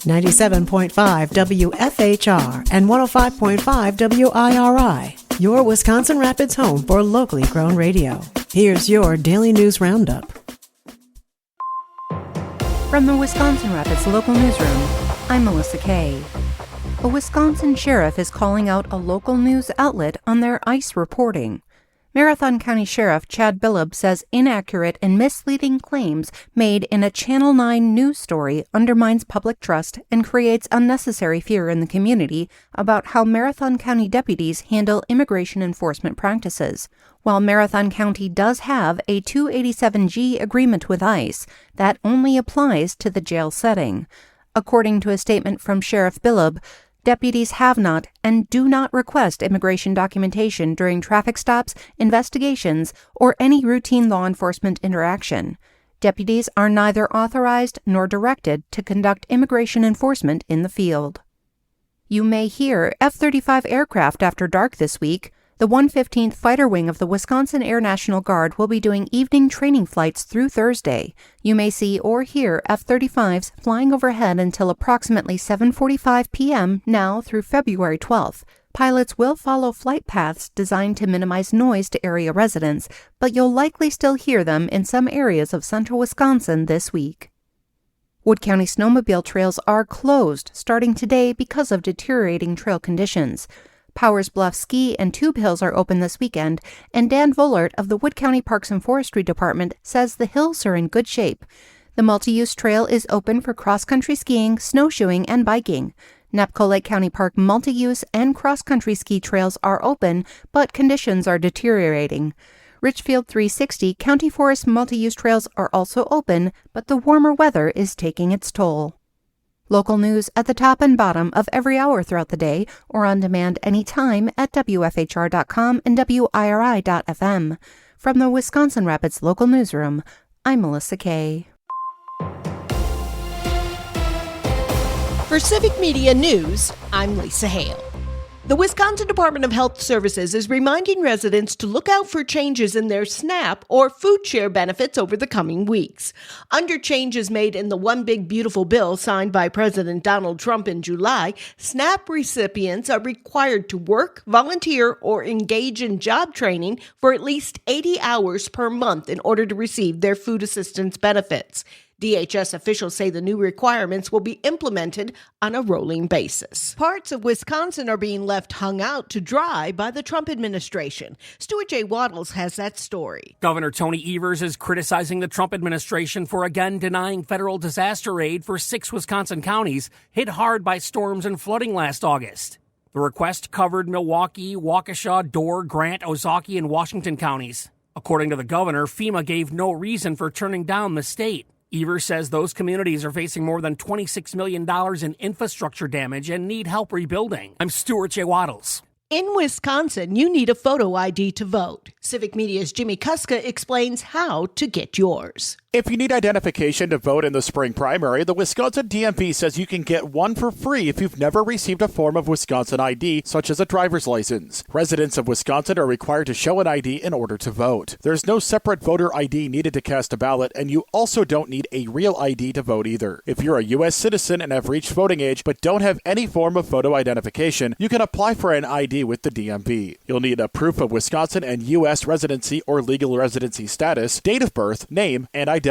97.5 WFHR and 105.5 WIRI, your Wisconsin Rapids home for locally grown radio. Here's your Daily News Roundup. From the Wisconsin Rapids local newsroom, I'm Melissa Kay. A Wisconsin sheriff is calling out a local news outlet on their ICE reporting. Marathon County Sheriff Chad Billup says inaccurate and misleading claims made in a Channel 9 news story undermines public trust and creates unnecessary fear in the community about how Marathon County deputies handle immigration enforcement practices. While Marathon County does have a 287G agreement with ICE, that only applies to the jail setting. According to a statement from Sheriff Billup, deputies have not and do not request immigration documentation during traffic stops, investigations, or any routine law enforcement interaction. Deputies are neither authorized nor directed to conduct immigration enforcement in the field. You may hear F-35 aircraft after dark this week. The 115th Fighter Wing of the Wisconsin Air National Guard will be doing evening training flights through Thursday. You may see or hear F-35s flying overhead until approximately 7:45 p.m. now through February 12th. Pilots will follow flight paths designed to minimize noise to area residents, but you'll likely still hear them in some areas of central Wisconsin this week. Wood County snowmobile trails are closed starting today because of deteriorating trail conditions. Powers Bluff Ski and Tube Hills are open this weekend, and Dan Vollert of the Wood County Parks and Forestry Department says the hills are in good shape. The multi-use trail is open for cross-country skiing, snowshoeing, and biking. Napco Lake County Park multi-use and cross-country ski trails are open, but conditions are deteriorating. Richfield 360 County Forest multi-use trails are also open, but the warmer weather is taking its toll. Local news at the top and bottom of every hour throughout the day or on demand anytime at WFHR.com and WIRI.FM. From the Wisconsin Rapids local newsroom, I'm Melissa Kay. For Civic Media News, I'm Lisa Hale. The Wisconsin Department of Health Services is reminding residents to look out for changes in their SNAP or food share benefits over the coming weeks. Under changes made in the One Big Beautiful Bill signed by President Donald Trump in July, SNAP recipients are required to work, volunteer, or engage in job training for at least 80 hours per month in order to receive their food assistance benefits. DHS officials say the new requirements will be implemented on a rolling basis. Parts of Wisconsin are being left hung out to dry by the Trump administration. Stuart J. Waddles has that story. Governor Tony Evers is criticizing the Trump administration for again denying federal disaster aid for 6 Wisconsin counties hit hard by storms and flooding last August. The request covered Milwaukee, Waukesha, Door, Grant, Ozaukee, and Washington counties. According to the governor, FEMA gave no reason for turning down the state. Evers says those communities are facing more than $26 million in infrastructure damage and need help rebuilding. I'm Stuart J. Waddles. In Wisconsin, you need a photo ID to vote. Civic Media's Jimmy Kuska explains how to get yours. If you need identification to vote in the spring primary, the Wisconsin DMV says you can get one for free if you've never received a form of Wisconsin ID, such as a driver's license. Residents of Wisconsin are required to show an ID in order to vote. There's no separate voter ID needed to cast a ballot, and you also don't need a real ID to vote either. If you're a U.S. citizen and have reached voting age but don't have any form of photo identification, you can apply for an ID with the DMV. You'll need a proof of Wisconsin and U.S. residency or legal residency status, date of birth, name, and identity.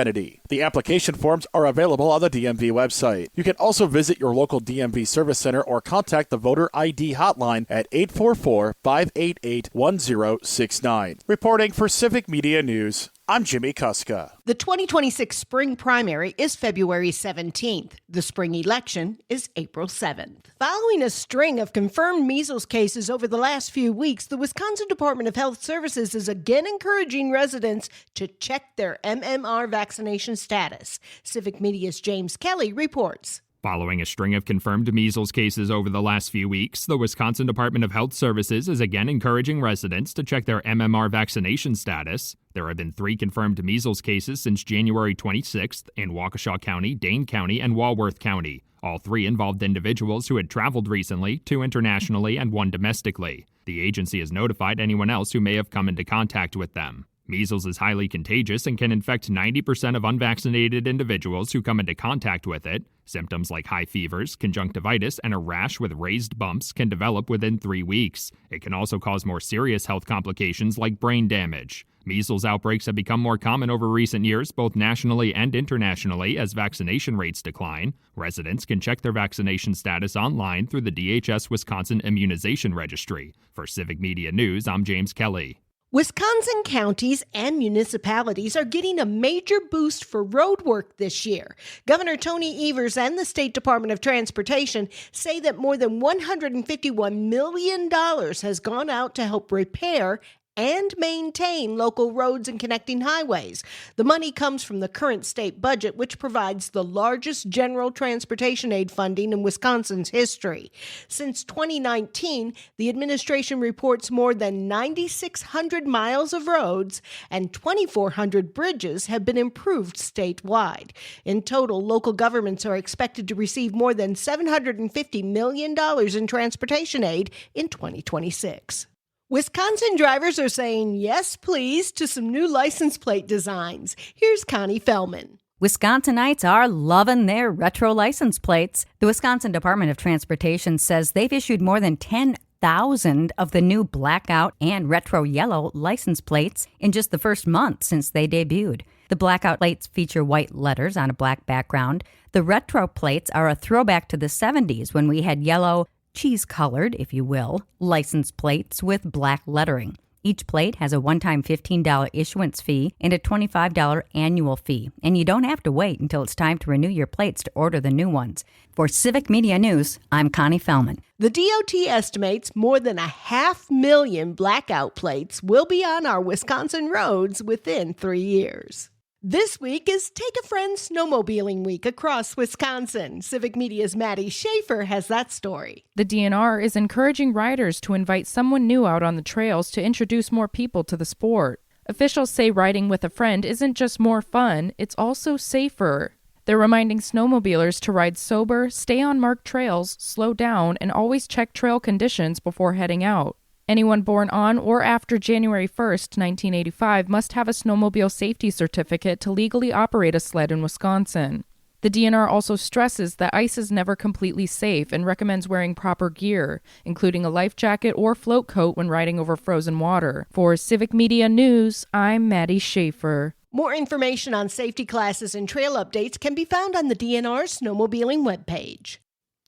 The application forms are available on the DMV website. You can also visit your local DMV service center or contact the voter ID hotline at 844-588-1069. Reporting for Civic Media News, I'm Jimmy Kuska. The 2026 spring primary is February 17th. The spring election is April 7th. Following a string of confirmed measles cases over the last few weeks, the Wisconsin Department of Health Services is again encouraging residents to check their MMR vaccination status. Civic Media's James Kelly reports. Following a string of confirmed measles cases over the last few weeks, the Wisconsin Department of Health Services is again encouraging residents to check their MMR vaccination status. There have been 3 confirmed measles cases since January 26th in Waukesha County, Dane County, and Walworth County. All 3 involved individuals who had traveled recently, 2 internationally and 1 domestically. The agency has notified anyone else who may have come into contact with them. Measles is highly contagious and can infect 90% of unvaccinated individuals who come into contact with it. Symptoms like high fevers, conjunctivitis, and a rash with raised bumps can develop within 3 weeks. It can also cause more serious health complications like brain damage. Measles outbreaks have become more common over recent years, both nationally and internationally, as vaccination rates decline. Residents can check their vaccination status online through the DHS Wisconsin Immunization Registry. For Civic Media News, I'm James Kelly. Wisconsin counties and municipalities are getting a major boost for road work this year. Governor Tony Evers and the State Department of Transportation say that more than $151 million has gone out to help repair and maintain local roads and connecting highways. The money comes from the current state budget, which provides the largest general transportation aid funding in Wisconsin's history. Since 2019, the administration reports more than 9,600 miles of roads and 2,400 bridges have been improved statewide. In total, local governments are expected to receive more than $750 million in transportation aid in 2026. Wisconsin drivers are saying yes, please, to some new license plate designs. Here's Connie Fellman. Wisconsinites are loving their retro license plates. The Wisconsin Department of Transportation says they've issued more than 10,000 of the new blackout and retro yellow license plates in just the first month since they debuted. The blackout plates feature white letters on a black background. The retro plates are a throwback to the 70s when we had yellow, cheese-colored, if you will, license plates with black lettering. Each plate has a one-time $15 issuance fee and a $25 annual fee, and you don't have to wait until it's time to renew your plates to order the new ones. For Civic Media News, I'm Connie Fellman. The DOT estimates more than 500,000 blackout plates will be on our Wisconsin roads within 3 years. This week is Take a Friend Snowmobiling Week across Wisconsin. Civic Media's Maddie Schaefer has that story. The DNR is encouraging riders to invite someone new out on the trails to introduce more people to the sport. Officials say riding with a friend isn't just more fun, it's also safer. They're reminding snowmobilers to ride sober, stay on marked trails, slow down, and always check trail conditions before heading out. Anyone born on or after January 1st, 1985 must have a snowmobile safety certificate to legally operate a sled in Wisconsin. The DNR also stresses that ice is never completely safe and recommends wearing proper gear, including a life jacket or float coat when riding over frozen water. For Civic Media News, I'm Maddie Schaefer. More information on safety classes and trail updates can be found on the DNR snowmobiling webpage.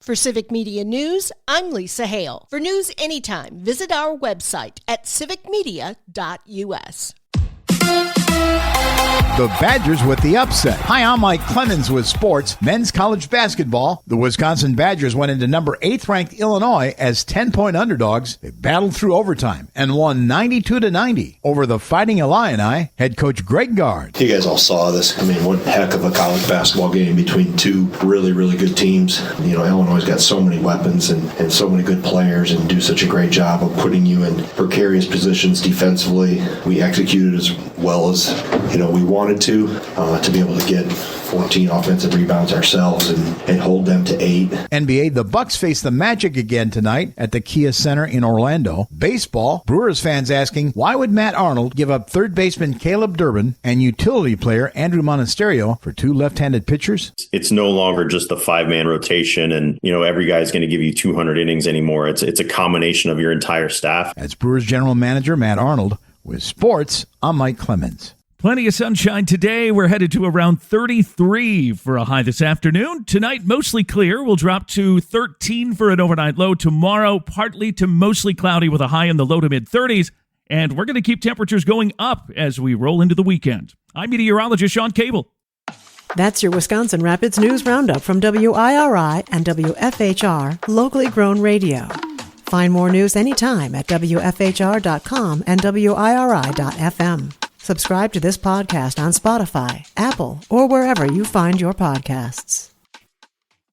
For Civic Media News, I'm Lisa Hale. For news anytime, visit our website at civicmedia.us. The Badgers with the upset. Hi, I'm Mike Clemens with sports. Men's college basketball. The Wisconsin Badgers went into number 8th ranked Illinois as 10-point underdogs. They battled through overtime and won 92-90 over the Fighting Illini. Head coach Greg Gard. You guys all saw this. I mean, one heck of a college basketball game between two really, really good teams. You know, Illinois has got so many weapons and so many good players and do such a great job of putting you in precarious positions defensively. We executed as well as, we wanted to be able to get 14 offensive rebounds ourselves and hold them to 8. NBA, the Bucks face the Magic again tonight at the Kia Center in Orlando. Baseball, Brewers fans asking, why would Matt Arnold give up third baseman Caleb Durbin and utility player Andrew Monasterio for two left-handed pitchers? It's no longer just the 5-man rotation and, every guy's going to give you 200 innings anymore. It's a combination of your entire staff. That's Brewers general manager Matt Arnold. With sports, I'm Mike Clemens. Plenty of sunshine today. We're headed to around 33 for a high this afternoon. Tonight, mostly clear. We'll drop to 13 for an overnight low. Tomorrow, partly to mostly cloudy with a high in the low to mid-30s. And we're going to keep temperatures going up as we roll into the weekend. I'm meteorologist Sean Cable. That's your Wisconsin Rapids News Roundup from WIRI and WFHR, locally grown radio. Find more news anytime at WFHR.com and WIRI.FM. Subscribe to this podcast on Spotify, Apple, or wherever you find your podcasts.